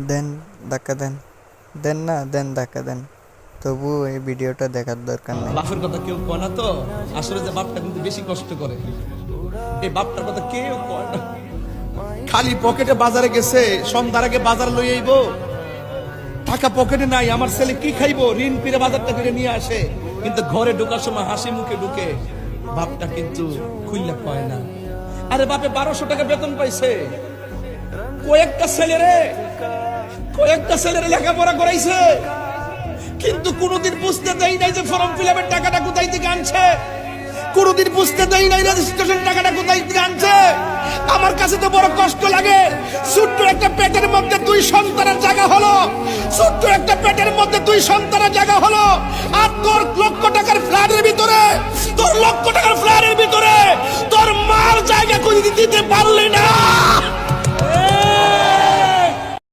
দেন, ধাক্কা দেন। দেন না, দেন ধাক্কা দেন। তবু এই ভিডিওটা দেখার দরকার নেই। বাপের কথা কেউ কয় না তো, আসলে যে বাপটা কিন্তু বেশি কষ্ট করে, এই বাপটার কথা কেউ কয় না। খালি পকেটে বাজারে গেছে, সন্ধ্যার আগে বাজার লই আইব, টাকা পকেটে নাই, আমার ছেলে কি খাইবো, ঋণ পেরে বাজারটা করে নিয়ে আসে, কিন্তু ঘরে ঢোকার সময় হাসি মুখে ঢুকে, বাপটা কিন্তু খুইলা কয় না। আরে বাপে 1200 টাকা বেতন পাইছে, কয়েকটা ছেলেরে লেখাপড়া করাইছে, কিন্তু কোনোদিন বুঝতে দেয় নাই যে ফর্ম ফিল আপের টাকাটা কোথায় থেকে আনছে, কোনোদিন বুঝতে দেয় নাই রেজিস্ট্রেশন টাকাটা কোথায় থেকে আনছে। আমার কাছে তো বড় কষ্ট লাগে, ছোট্ট একটা পেটের মধ্যে 2 সন্তানের জায়গা হলো, ছোট্ট একটা পেটের মধ্যে 2 সন্তানের জায়গা হলো, আর তোর লক্ষ টাকার ফ্ল্যাটের ভিতরে, তোর লক্ষ টাকার ফ্ল্যাটের ভিতরে তোর মার জায়গা করে দিতে পারলি না।